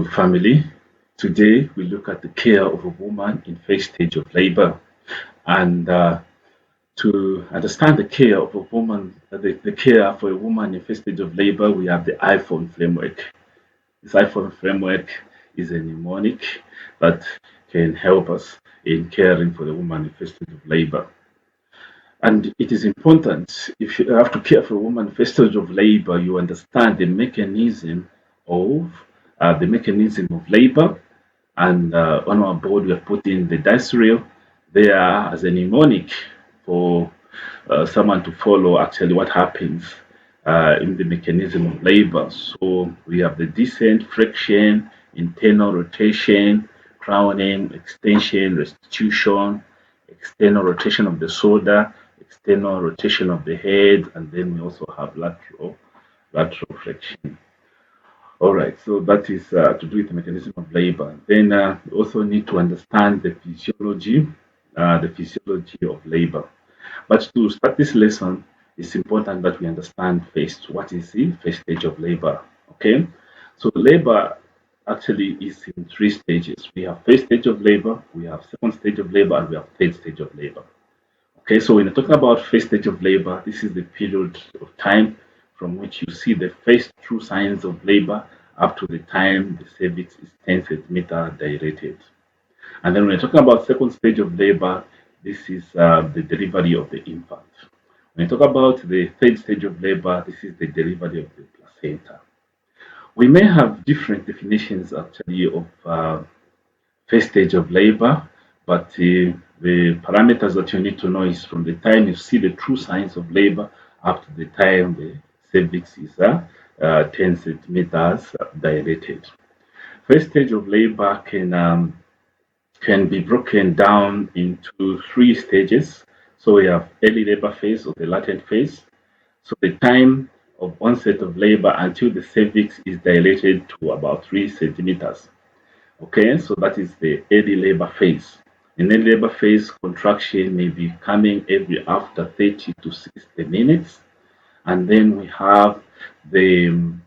family. Today we look at the care of a woman in first stage of labor. And to understand the care of a woman, the care for a woman in first stage of labor, we have the iPhone framework. This iPhone framework is a mnemonic that can help us in caring for the woman in first stage of labor. And it is important if you have to care for a woman in first stage of labor, you understand of the mechanism of labor. And on our board, we have put in the dice there as a mnemonic for someone to follow actually what happens in the mechanism of labor. So we have the descent, friction, internal rotation, crowning, extension, restitution, external rotation of the shoulder, external rotation of the head, and then we also have lateral flexion. All right, so that is to do with the mechanism of labor. Then we also need to understand the physiology of labor. But to start this lesson, it's important that we understand first what is the first stage of labor. Okay, so labor actually is in three stages. We have first stage of labor, we have second stage of labor, and we have third stage of labor. Okay, so when you're talking about first stage of labor, this is the period of time from which you see the first true signs of labor up to the time the cervix is 10 centimeter dilated. And then when you're talking about second stage of labor, this is the delivery of the infant. When you talk about the third stage of labor, this is the delivery of the placenta. We may have different definitions actually of first stage of labor, but the parameters that you need to know is from the time you see the true signs of labor up to the time the cervix is 10 centimeters dilated. First stage of labor can be broken down into three stages. So we have early labor phase or the latent phase. So the time of onset of labor until the cervix is dilated to about 3 centimeters. Okay, so that is the early labor phase. In early labor phase, contraction may be coming every after 30 to 60 minutes. And then we have the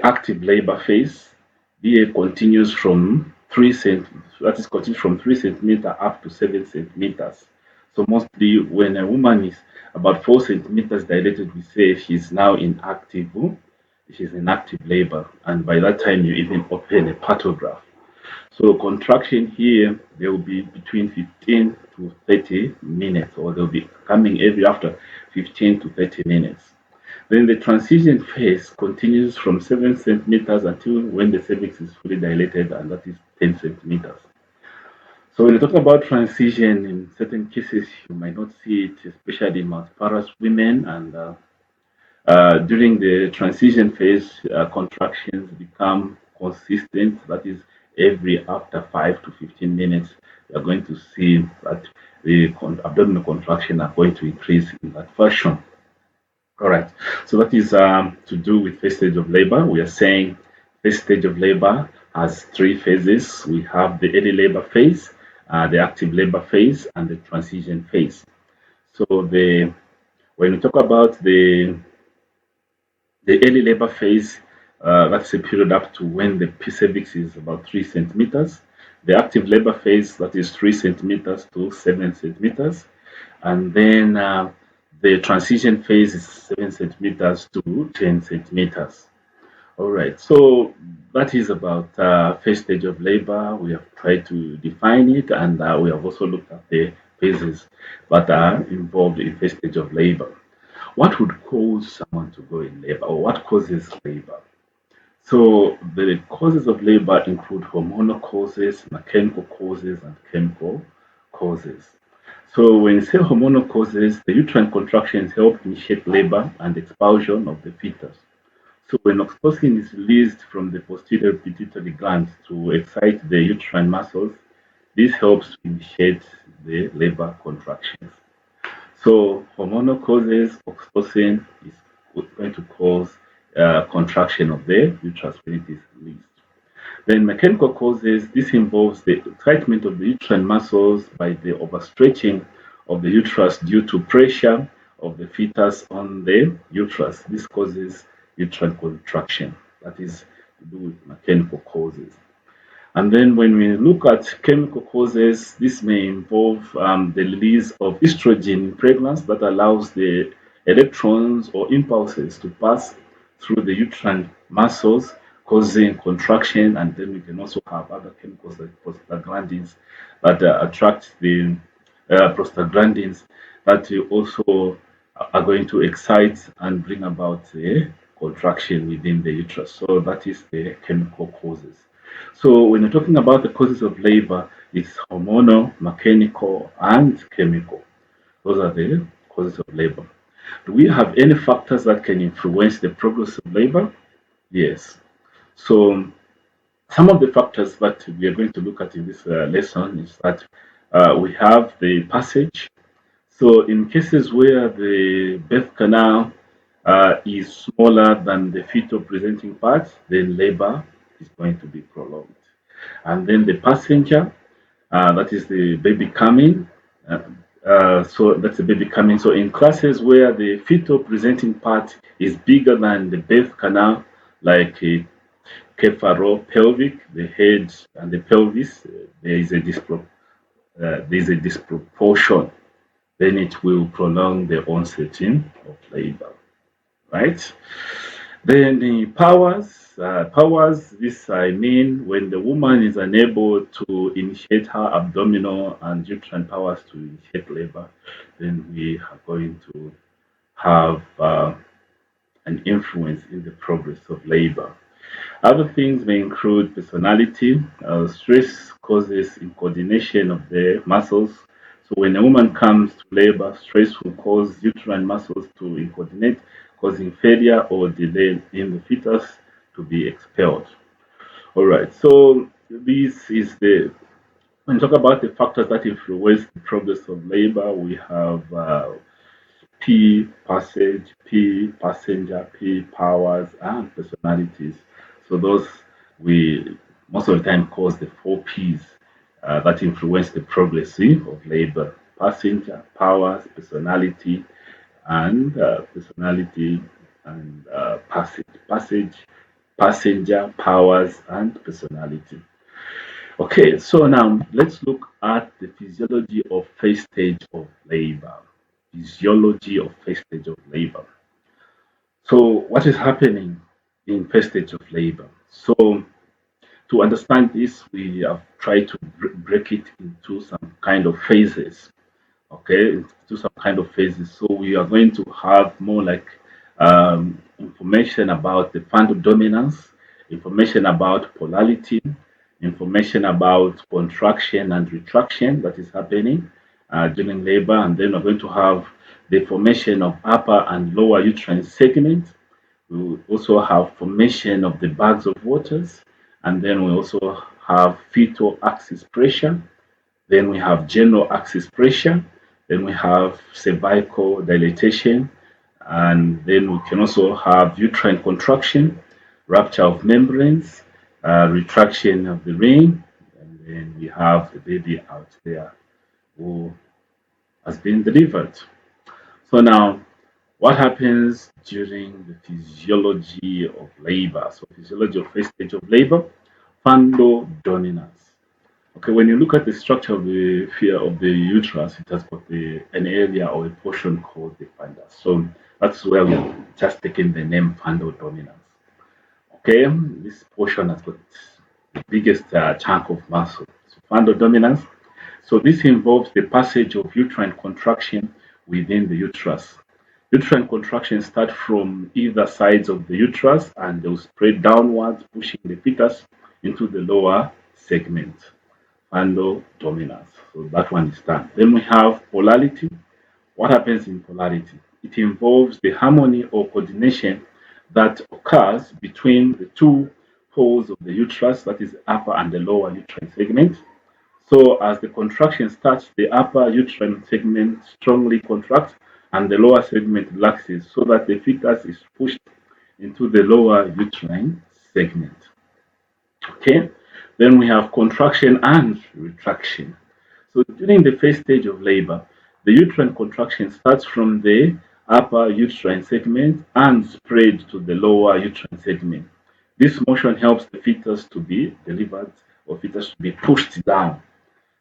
active labor phase. Here continues from 3 centimeter up to 7 centimeters. So mostly when a woman is about 4 centimeters dilated, we say she's in active labor. And by that time you even open a pantograph. So contraction here, they will be between 15 to 30 minutes, or they'll be coming every after 15 to 30 minutes. Then the transition phase continues from 7 centimeters until when the cervix is fully dilated, and that is 10 centimeters. So when you talk about transition, in certain cases, you might not see it, especially in multiparous women. And during the transition phase, contractions become consistent. That is, every after 5 to 15 minutes, you're going to see that the abdominal contraction are going to increase in that fashion. All right. So that is to do with first stage of labor. We are saying first stage of labor has three phases. We have the early labor phase, the active labor phase, and the transition phase. So when we talk about the early labor phase, that's a period up to when the cervix is about 3 centimeters. The active labor phase, that is 3 centimeters to 7 centimeters. And then the transition phase is 7 centimeters to 10 centimeters. All right, so that is about first stage of labor. We have tried to define it, and we have also looked at the phases that are involved in first stage of labor. What would cause someone to go in labor, or what causes labor? So the causes of labor include hormonal causes, mechanical causes, and chemical causes. So when you say hormonal causes, the uterine contractions help initiate labor and expulsion of the fetus. So when oxytocin is released from the posterior pituitary gland to excite the uterine muscles, this helps initiate the labor contractions. So hormonal causes, oxytocin is going to cause contraction of the uterus when it is released. Then mechanical causes, this involves the excitement of the uterine muscles by the overstretching of the uterus due to pressure of the fetus on the uterus. This causes uterine contraction. That is to do with mechanical causes. And then when we look at chemical causes, this may involve the release of estrogen in pregnancy that allows the electrons or impulses to pass through the uterine muscles, causing contraction. And then we can also have other chemicals like prostaglandins that attract the prostaglandins that you also are going to excite and bring about a contraction within the uterus. So that is the chemical causes. So when you're talking about the causes of labor, it's hormonal, mechanical, and chemical. Those are the causes of labor. Do we have any factors that can influence the progress of labor? Yes. So some of the factors that we are going to look at in this lesson is that we have the passage. So in cases where the birth canal is smaller than the fetal presenting part, then labor is going to be prolonged. And then the passenger, that is the baby coming. Uh, so that's the baby coming. So in classes where the fetal presenting part is bigger than the birth canal, like a pelvic, the head and the pelvis, there is a disproportion. Then it will prolong the onset of labor, right? Then the powers, this I mean when the woman is unable to initiate her abdominal and uterine powers to initiate labor, then we are going to have an influence in the progress of labor. Other things may include personality. Stress causes incoordination of the muscles. So when a woman comes to labor, stress will cause uterine muscles to incoordinate, causing failure or delay in the fetus to be expelled. All right. So this is the when we talk about the factors that influence the progress of labor, we have P passage, P passenger, P powers, and personalities. So those we most of the time calls the four P's that influence the progress of labor: passenger, powers, personality, and passage, passenger, powers, and personality. Okay, so now let's look at the physiology of first stage of labor. Physiology of first stage of labor. So, what is happening in first stage of labor? So, to understand this, we have tried to break it into some kind of phases. Okay, into some kind of phases. So, we are going to have more like information about the fundal dominance, information about polarity, information about contraction and retraction that is happening during labor, and then we're going to have the formation of upper and lower uterine segment. We will also have formation of the bags of waters, and then we also have fetal axis pressure. Then we have general axis pressure. Then we have cervical dilatation, and then we can also have uterine contraction, rupture of membranes, retraction of the ring, and then we have the baby out there who has been delivered. So now, what happens during the physiology of labor? So physiology of first stage of labor, fundal dominance. Okay, when you look at the structure of the fear of the uterus, it has got an area or a portion called the fundus. So that's where we're just taking the name fundal dominance. Okay, this portion has got the biggest chunk of muscle. So fundal dominance. So this involves the passage of uterine contraction within the uterus. Uterine contractions start from either sides of the uterus and they'll spread downwards, pushing the fetus into the lower segment. Fundal dominance. So that one is done. Then we have polarity. What happens in polarity? It involves the harmony or coordination that occurs between the two poles of the uterus, that is the upper and the lower uterine segment. So as the contraction starts, the upper uterine segment strongly contracts and the lower segment relaxes so that the fetus is pushed into the lower uterine segment. Okay, then we have contraction and retraction. So during the first stage of labor, the uterine contraction starts from the upper uterine segment and spread to the lower uterine segment. This motion helps the fetus to be delivered or fetus to be pushed down.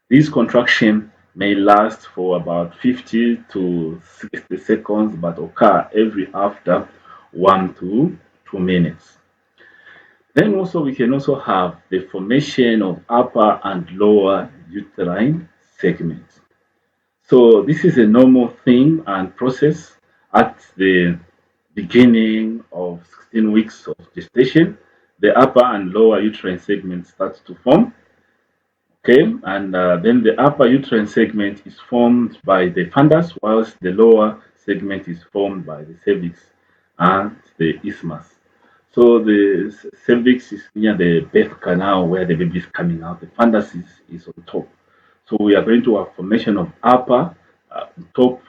This contraction may last for about 50 to 60 seconds but occur every after 1 to 2 minutes. Then also we can also have the formation of upper and lower uterine segments. So this is a normal thing and process at the beginning of 16 weeks of gestation. The upper and lower uterine segment starts to form. Okay, and then the upper uterine segment is formed by the fundus, whilst the lower segment is formed by the cervix and the isthmus. So the cervix is near the birth canal where the baby is coming out. The fundus is on top. So we are going to have formation of upper top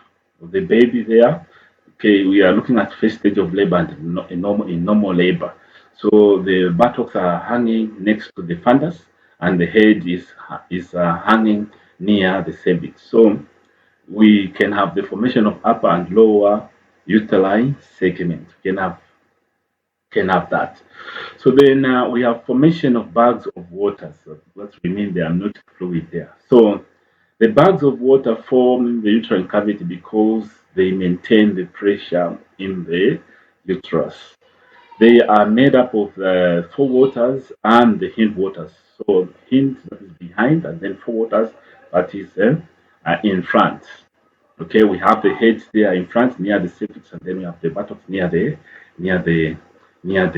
of the baby there. Okay, we are looking at first stage of labor and in normal labor. So the buttocks are hanging next to the fundus, and the head is hanging near the cervix. So we can have the formation of upper and lower uterine segment. Can have that. So then we have formation of bags of water. So what we mean there, amniotic fluid there. So the bags of water form in the uterine cavity because they maintain the pressure in the uterus. They are made up of the forewaters and the hindwaters. So hind that is behind, and then forewaters that is in front. Okay, we have the head there in front near the cervix, and then we have the buttocks near the near the near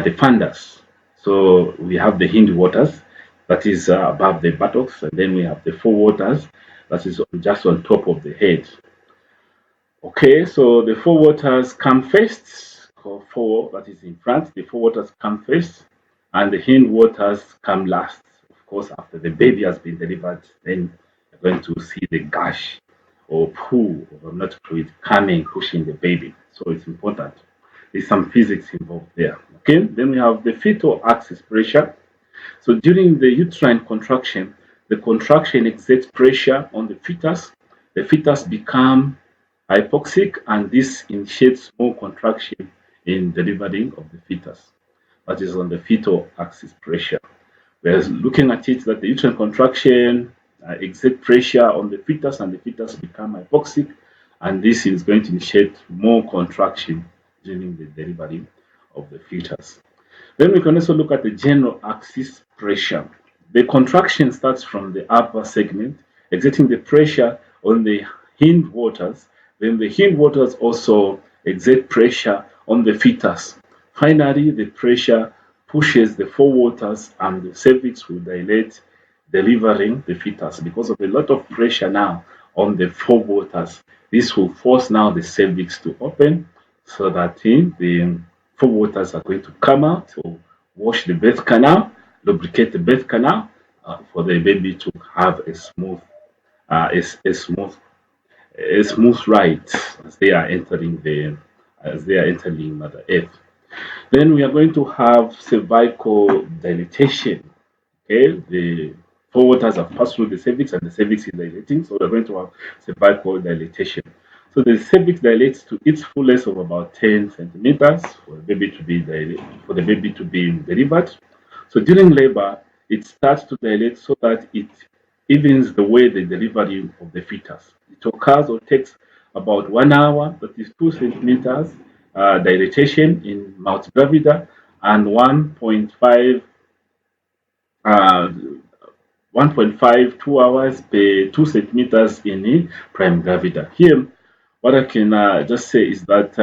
the fundus. So we have the hindwaters that is above the buttocks, and then we have the forewaters that is just on top of the head. Okay, so the four waters come first, or four that is in front, the four waters come first, and the hind waters come last. Of course, after the baby has been delivered, then you're going to see the gush or poo of not fluid coming, pushing the baby. So it's important. There's some physics involved there. Okay, then we have the fetal axis pressure. So during the uterine contraction, the contraction exerts pressure on the fetus. The fetus become hypoxic, and this initiates more contraction in delivery of the fetus. That is on the fetal axis pressure. We're looking at it that the uterine contraction exert pressure on the fetus, and the fetus become hypoxic, and this is going to initiate more contraction during the delivery of the fetus. Then we can also look at the general axis pressure. The contraction starts from the upper segment, exerting the pressure on the hindwaters. Then the hindwaters also exert pressure on the fetus. Finally, the pressure pushes the forewaters, and the cervix will dilate, delivering the fetus. Because of a lot of pressure now on the forewaters, this will force now the cervix to open, so that the four waters are going to come out to wash the birth canal, lubricate the birth canal for the baby to have uh, a, a smooth, a smooth ride as they are entering Mother Earth. Then we are going to have cervical dilatation. Okay, the four waters have passed through the cervix, and the cervix is dilating, so we're going to have cervical dilatation. So the cervix dilates to its fullest of about 10 centimeters for the baby to be delivered. So during labor, it starts to dilate so that it evens the way the delivery of the fetus. It occurs or takes about 1 hour, that is 2 centimeters dilatation in mouth gravida, and uh, 1.5, 2 hours per 2 centimeters in the prime gravida. Here, what I can just say is that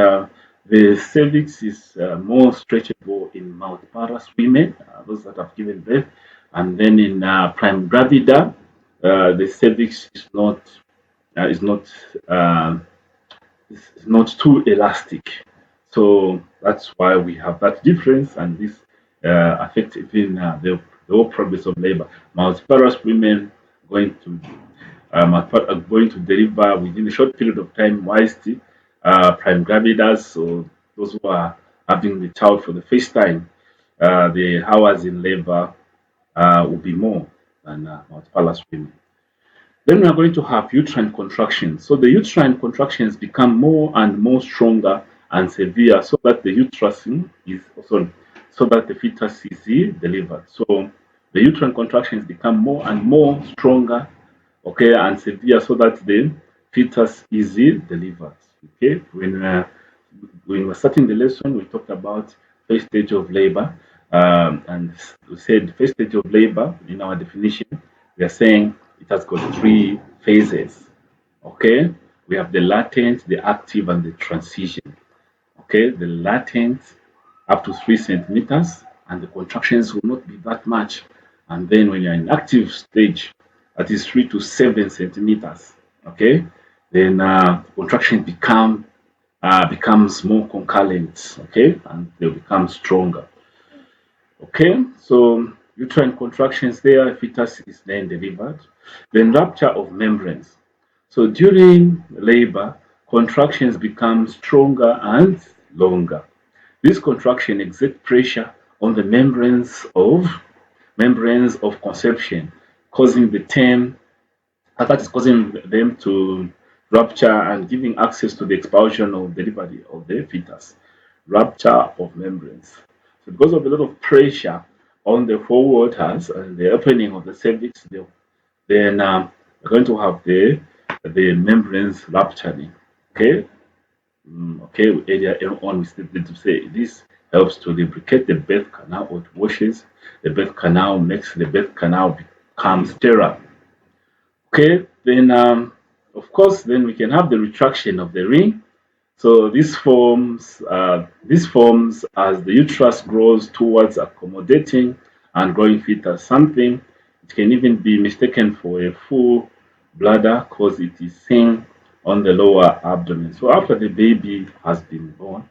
the cervix is more stretchable in multiparous women, those that have given birth, and then in prime gravida, the cervix is not uh, is not too elastic. So that's why we have that difference, and this affects even the whole progress of labor. Multiparous women going to are going to deliver within a short period of time, whilst prime gravidas, so those who are having the child for the first time, the hours in labor will be more than multiparous women. Then we are going to have uterine contractions. So the uterine contractions become more and more stronger and severe, so that the uterus is sorry, so that the fetus is delivered. So the uterine contractions become more and more stronger, okay, and severe, so that the fetus is delivered. Okay, when we were starting the lesson, we talked about first stage of labor, and we said first stage of labor in our definition. We are saying it has got three phases. Okay, we have the latent, the active, and the transition. Okay, the latent up to 3 centimeters, and the contractions will not be that much. And then when you're in active stage, that is 3 to 7 centimeters. Okay, then contraction becomes more concurrent. Okay, and they become stronger. Okay, so uterine contractions there, fetus is then delivered. Then rupture of membranes. So during labor, contractions become stronger and longer. This contraction exert pressure on the membranes of conception, causing the term that is causing them to rupture and giving access to the expulsion or delivery of the fetus. Rupture of membranes. So because of a lot of pressure on the four waters and the opening of the cervix, then we're going to have the membranes rupturing. Okay, okay. Earlier on, we stated to say this helps to lubricate the birth canal, or it washes the birth canal, makes the birth canal become sterile. Okay, then of course, then we can have the retraction of the ring. So this forms as the uterus grows towards accommodating and growing fetus. Something it can even be mistaken for a full bladder because it is seen on the lower abdomen. So after the baby has been born,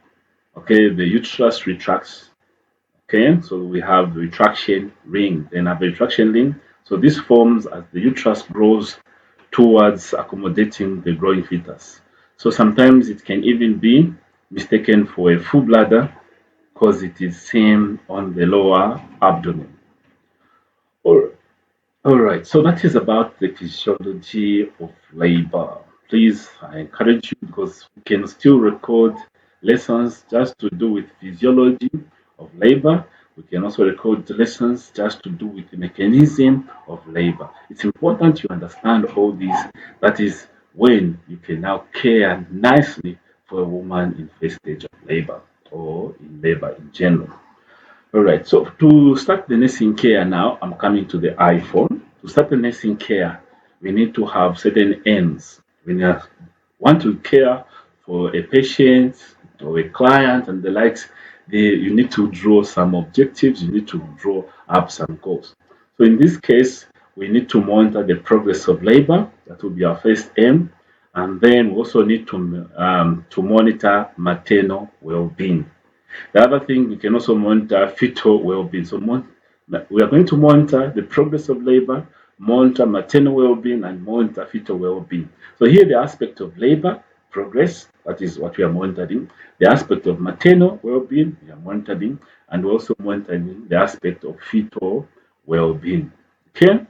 okay, the uterus retracts. Okay, so we have retraction ring, then have a retraction ring. So this forms as the uterus grows towards accommodating the growing fetus. So sometimes it can even be mistaken for a full bladder because it is seen on the lower abdomen. All all right, so that is about the physiology of labor. Please, I encourage you because we can still record lessons just to do with physiology of labor. We can also record lessons just to do with the mechanism of labor. It's important you understand all these. That is when you can now care nicely for a woman in first stage of labor or in labor in general. All right, so to start the nursing care now, I'm coming to the iPhone. To start the nursing care, we need to have certain aims. When you want to care for a patient or a client and the likes, you need to draw some objectives, you need to draw up some goals. So in this case, we need to monitor the progress of labor. That will be our first aim. And then we also need to monitor maternal well-being. The other thing, we can also monitor fetal well-being. So we are going to monitor the progress of labor, monitor maternal well-being, and monitor fetal well-being. So here, the aspect of labor progress, that is what we are monitoring. The aspect of maternal well-being, we are monitoring, and we're also monitoring the aspect of fetal well-being. Okay.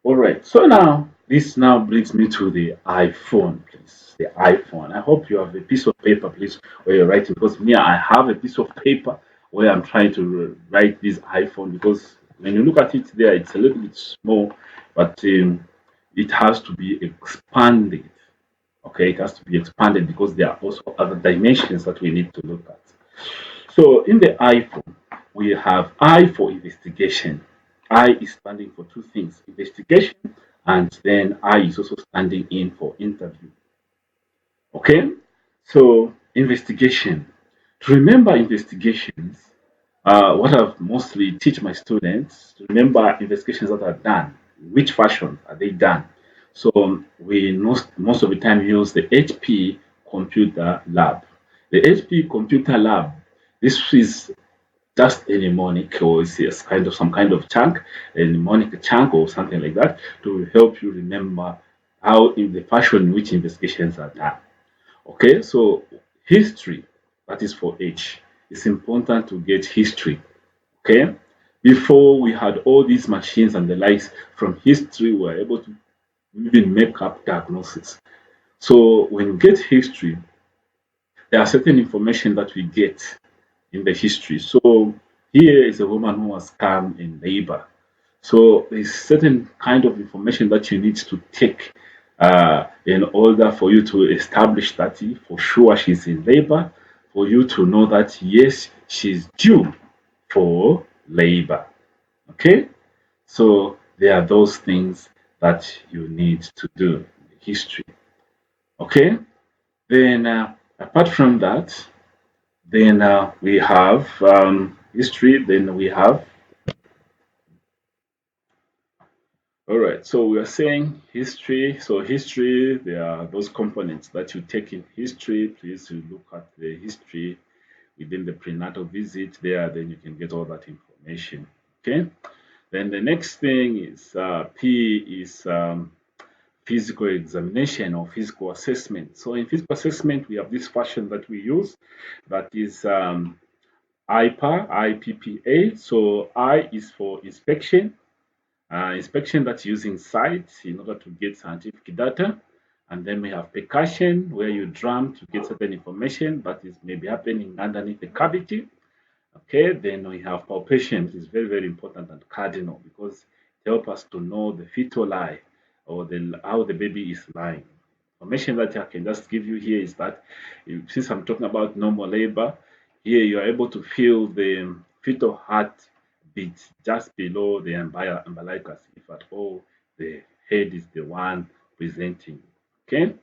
All right. So now this now brings me to the iPhone, please. The iPhone. I hope you have a piece of paper, please, where you're writing. Because me, I have a piece of paper where I'm trying to write this iPhone. Because when you look at it there, it's a little bit small, but it has to be expanded. Okay, it has to be expanded because there are also other dimensions that we need to look at. So in the iPhone, we have I for investigation. I is standing for two things, investigation, and then I is also standing in for interview. Okay, so investigation. To remember investigations, what I've mostly teach my students to remember investigations that are done. Which fashion are they done? So we most of the time use the HP computer lab. The HP computer lab. This is just a mnemonic or it's kind of some kind of chunk, a mnemonic chunk or something like that to help you remember how in the fashion in which investigations are done. Okay, so history, that is for H. It's important to get history. Okay, before we had all these machines and the likes, from history, we were able to even make up diagnosis. So when you get history, there are certain information that we get in the history. So here is a woman who was come in labor. So there's certain kind of information that you need to take in order for you to establish that for sure she's in labor, for you to know that yes, she's due for labor. Okay? So there are those things that you need to do in history. Okay? Then apart from that, then we have history. Then we have all right. So we are saying history. So history, there are those components that you take in history. Please you look at the history within the prenatal visit there. Then you can get all that information. Okay. Then the next thing is P is physical examination or physical assessment. So in physical assessment, we have this fashion that we use that is IPPA. So I is for inspection, inspection that's using sight in order to get scientific data. And then we have percussion, where you drum to get certain information that is maybe happening underneath the cavity. Okay, then we have palpation, which is very, very important and cardinal because it helps us to know the fetal lie or how the baby is lying. Information that I can just give you here is that since I'm talking about normal labor, here you are able to feel the fetal heart beat just below the umbilicus, if at all the head is the one presenting. Okay.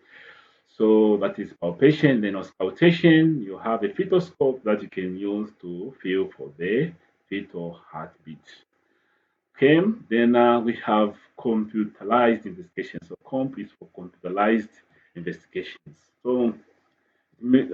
So that is palpation. Then auscultation, you have a fetoscope that you can use to feel for the fetal heartbeat. Okay, then we have computerized investigation. So comp is for computerized investigations. So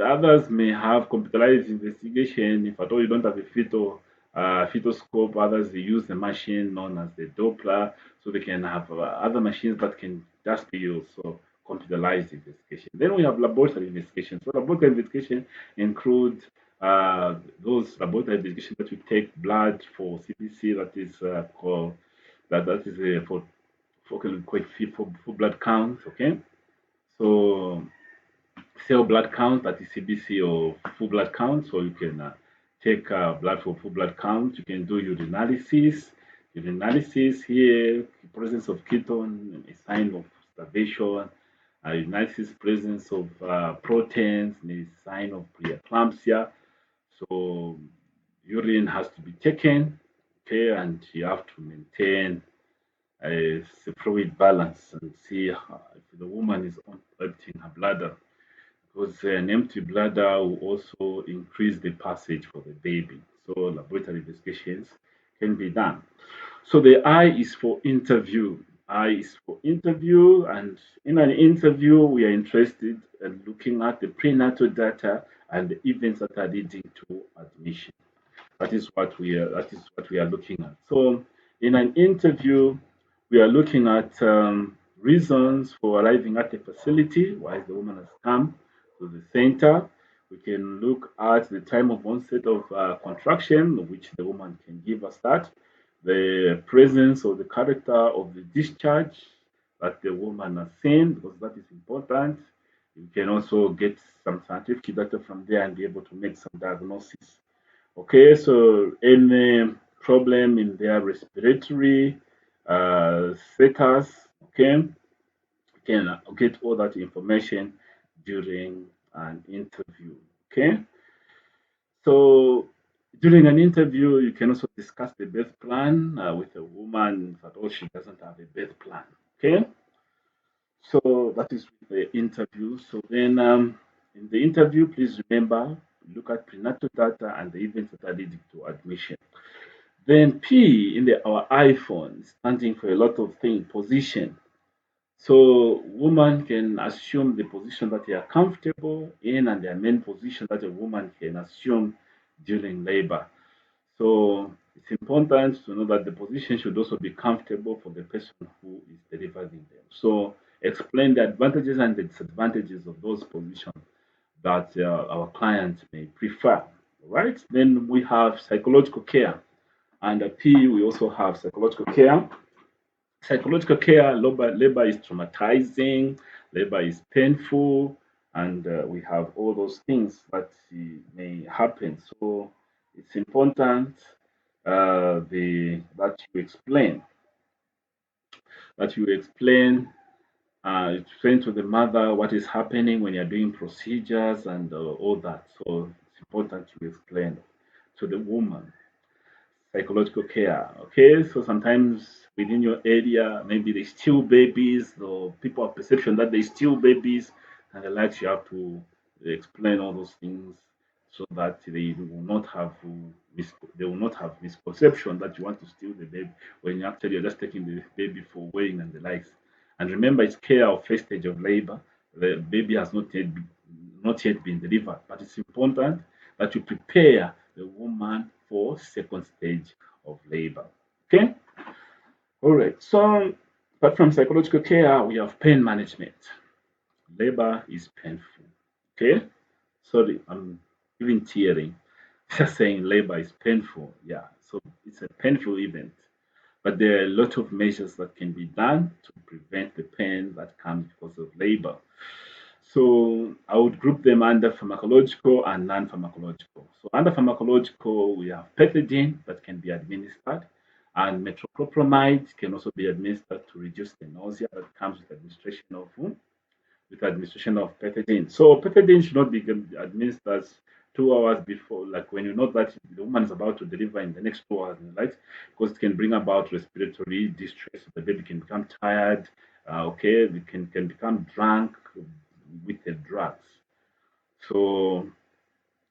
others may have computerized investigation. If at all you don't have a fetoscope, others they use the machine known as the Doppler, so they can have other machines that can just be used. So computerized investigation. Then we have laboratory investigation. So laboratory investigation include those laboratory investigations that we take blood for CBC, that is called that is for blood count. Okay, so cell blood count, that is CBC or full blood count. So you can take blood for full blood count. You can do urinalysis. Urinalysis here, presence of ketone, a sign of starvation. Urinalysis, presence of proteins, a sign of preeclampsia. So urine has to be taken, okay, and you have to maintain a fluid balance and see if the woman is emptying her bladder because an empty bladder will also increase the passage for the baby. So laboratory investigations can be done. So the I is for interview. I is for interview, and in an interview, we are interested in looking at the prenatal data and the events that are leading to admission. That is what we are looking at. So in an interview, we are looking at reasons for arriving at the facility, why the woman has come to the center. We can look at the time of onset of contraction, which the woman can give us that, the presence or the character of the discharge that the woman has seen, because that is important. You can also get some scientific data from there and be able to make some diagnosis. Okay, so any problem in their respiratory status, okay, you can get all that information during an interview. Okay, so during an interview, you can also discuss the birth plan with a woman if at all she doesn't have a birth plan. Okay, so that is the interview. So then, in the interview, please remember look at prenatal data and the events that are leading to admission. Then P in our iPhone standing for a lot of things, position. So woman can assume the position that they are comfortable in and their main position that a woman can assume during labor. So it's important to know that the position should also be comfortable for the person who is delivering them. So explain the advantages and the disadvantages of those positions that our clients may prefer. Right? Then we have psychological care. Under P, we also have psychological care. Psychological care, labor is traumatizing, labor is painful, and we have all those things that may happen. So it's important the that you explain to the mother what is happening when you're doing procedures and all that. So it's important to explain to the woman psychological care. Okay, so sometimes within your area, maybe they steal babies, or people have perception that they steal babies, and the likes. You have to explain all those things so that they will not have misconception that you want to steal the baby when you actually you're just taking the baby for weighing and the likes. And remember, it's care of first stage of labor. The baby has not yet been delivered, but it's important that you prepare the woman for second stage of labor. Okay? All right. So, apart from psychological care, we have pain management. Labor is painful. Okay? Sorry, I'm even tearing. Just saying labor is painful. Yeah. So, it's a painful event. But there are a lot of measures that can be done to prevent the pain that comes because of labor. So I would group them under pharmacological and non-pharmacological. So under pharmacological, we have pethidine that can be administered, and metoclopramide can also be administered to reduce the nausea that comes with administration of pethidine. So pethidine should not be administered 2 hours before, like when you know that the woman is about to deliver in the next 2 hours, right? Because it can bring about respiratory distress. The baby can become tired. Okay, it can become drunk with the drugs. So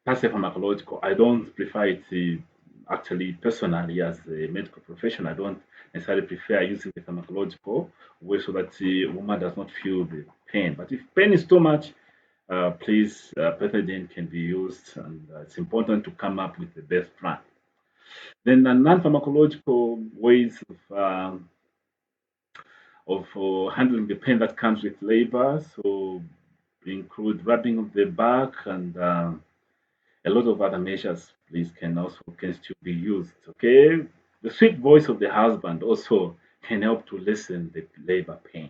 that's a pharmacological. I don't prefer it actually personally as a medical profession. I don't necessarily prefer using the pharmacological way so that the woman does not feel the pain. But if pain is too much, please, pethidine can be used, and it's important to come up with the best plan. Then the non-pharmacological ways of handling the pain that comes with labor, so include rubbing of the back and a lot of other measures, please, can still be used. Okay, the sweet voice of the husband also can help to lessen the labor pain.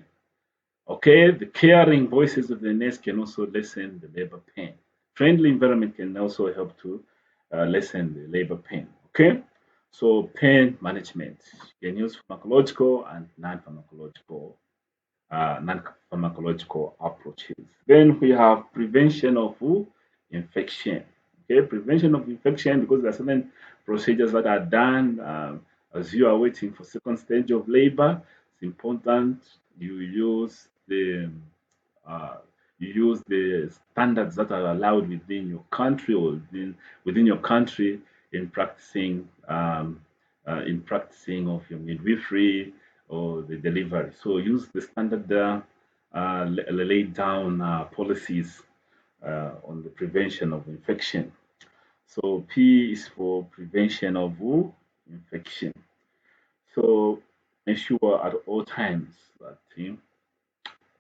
Okay, the caring voices of the nurse can also lessen the labor pain. Friendly environment can also help to lessen the labor pain. Okay, so pain management, you can use pharmacological and non-pharmacological approaches. Then we have prevention of infection. Okay, prevention of infection, because there are certain procedures that are done as you are waiting for second stage of labor. It's important you uh, use the standards that are allowed within your country, or within your country in practicing of your midwifery or the delivery. So use the standard laid down policies on the prevention of infection. So P is for prevention of infection. So ensure at all times that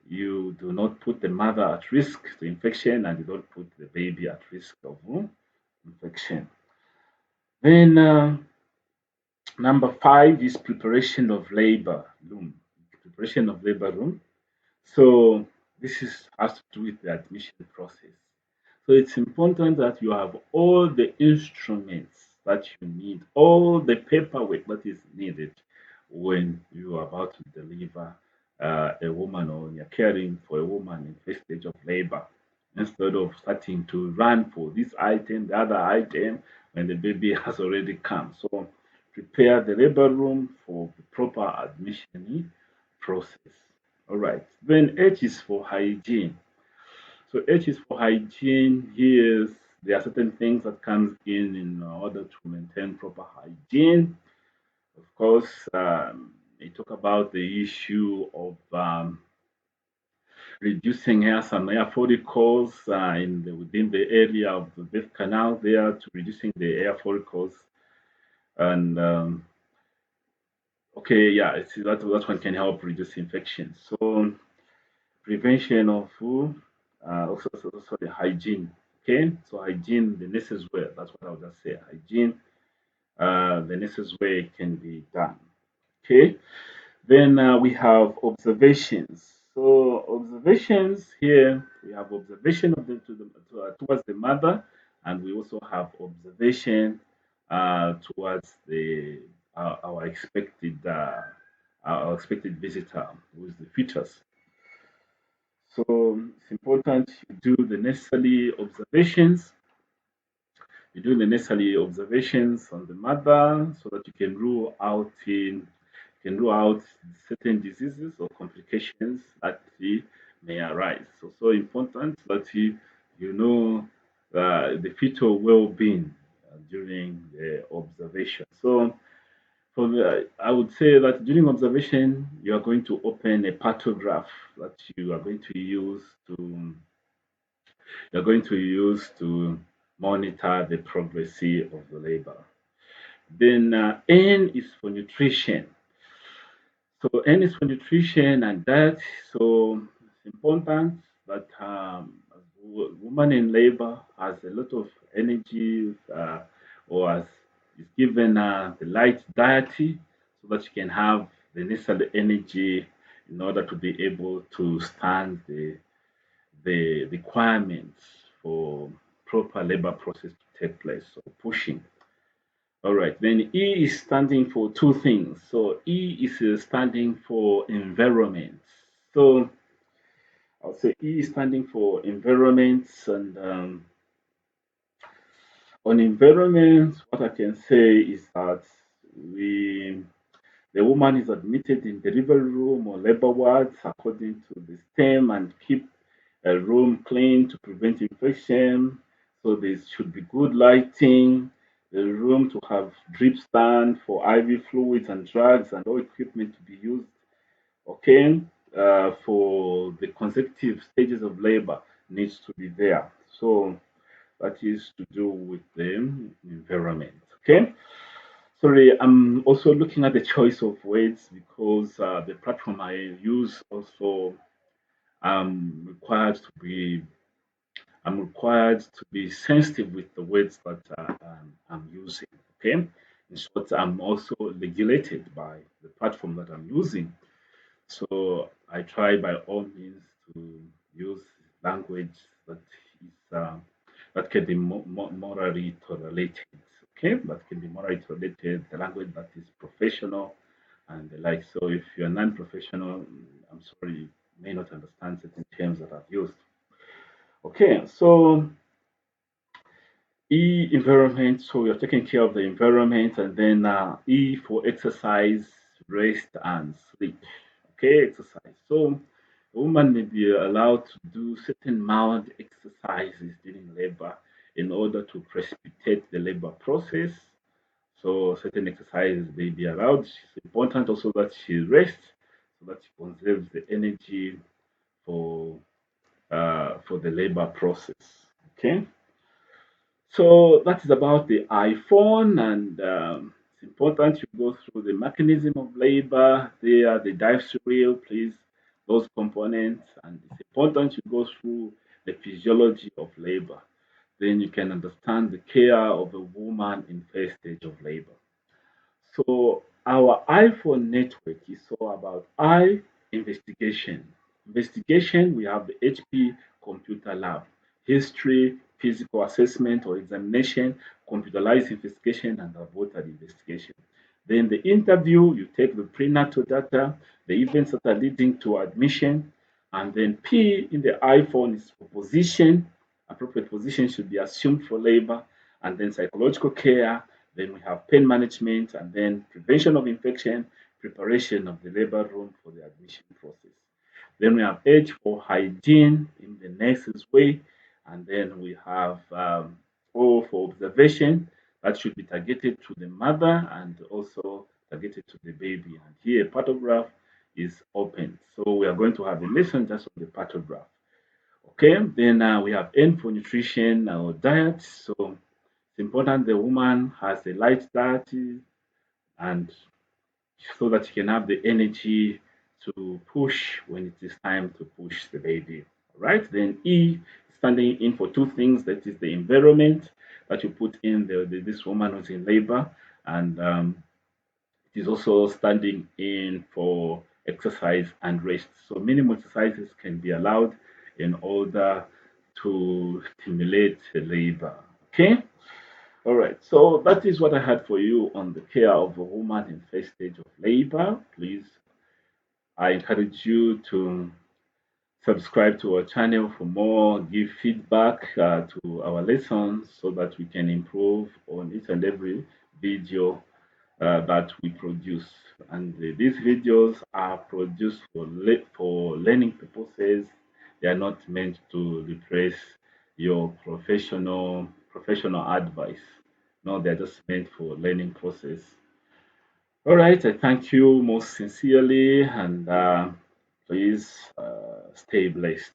you do not put the mother at risk to infection, and you don't put the baby at risk of infection. Then number 5 is preparation of labor room. Preparation of labor room. So has to do with the admission process. So it's important that you have all the instruments that you need, all the paperwork that is needed when you are about to deliver a woman, or you're caring for a woman in first stage of labor, instead of starting to run for this item, the other item, when the baby has already come. So prepare the labor room for the proper admission process. All right. Then H is for hygiene. So H is for hygiene. Here, there are certain things that comes in order to maintain proper hygiene. Of course, we talk about the issue of reducing hair, some hair follicles within the area of the birth canal there, to reducing the hair follicles. And okay, yeah, that one can help reduce infection. So prevention of also the hygiene. Okay, so hygiene, the nurses wear. That's what I would just say. Hygiene, the nurses wear can be done. Okay, then we have observations. So observations here, we have observation of towards the mother, and we also have observation towards the our expected visitor, who is the fetus. So it's important you do the necessary observations. You do the necessary observations on the mother so that you can rule out certain diseases or complications that may arise. So important that you know the fetal well-being during the observation. So I would say that during observation, you are going to open a pathograph that you're going to use to monitor the progress of the labor. Then N is for nutrition. So N is for nutrition and diet. So it's important that woman in labor has a lot of energy or is given the light diet so that she can have the necessary energy in order to be able to stand the requirements for proper labor process to take place. So pushing. All right, then E is standing for two things. So E is standing for environment. So I'll say E is standing for environments, and on environment, what I can say is that we the woman is admitted in delivery room or labor wards according to the STEM and keep a room clean to prevent infection. So there should be good lighting, the room to have drip stand for IV fluids and drugs and all equipment to be used, okay, for the consecutive stages of labor needs to be there. So that is to do with the environment, okay. Sorry, I'm also looking at the choice of words because the platform I use also required to be I'm required to be sensitive with the words that I'm using. Okay, in short, I'm also regulated by the platform that I'm using. So I try by all means to use language that is that can be morally tolerated. Okay, that can be morally tolerated. The language that is professional and the like. So if you're non-professional, I'm sorry, you may not understand certain terms that I've used. Okay, so environment. So you're taking care of the environment, and then E for exercise, rest, and sleep. Okay, exercise. So a woman may be allowed to do certain mild exercises during labor in order to precipitate the labor process. So certain exercises may be allowed. It's important also that she rests so that she conserves the energy for for the labor process. Okay. So that is about the iPhone, and it's important you go through the mechanism of labor. There, the dive reel, please, those components, and it's important you go through the physiology of labor. Then you can understand the care of a woman in first stage of labor. So our iPhone network is all about investigation. Investigation, we have the HP computer lab, history, physical assessment or examination, computerized investigation, and laboratory investigation. Then the interview, you take the prenatal data, the events that are leading to admission, and then P in the iPhone is for position. Appropriate position should be assumed for labor, and then psychological care. Then we have pain management, and then prevention of infection, preparation of the labor room for the admission process. Then we have H for hygiene in the nurse's way, and then we have O for observation that should be targeted to the mother and also targeted to the baby. And here, pathograph is open. So we are going to have a lesson just on the pathograph. Okay, then we have N for nutrition or diet. So it's important the woman has a light diet and so that she can have the energy to push when it is time to push the baby. All right, then E standing in for two things, that is the environment that you put in this woman who's in labor, and it is also standing in for exercise and rest. So minimum exercises can be allowed in order to stimulate the labor. Okay. All right. So that is what I had for you on the care of a woman in first stage of labor. Please, I encourage you to subscribe to our channel for more, give feedback to our lessons so that we can improve on each and every video that we produce. And these videos are produced for learning purposes. They are not meant to replace your professional advice. No, they're just meant for learning process. All right, I thank you most sincerely, and please stay blessed.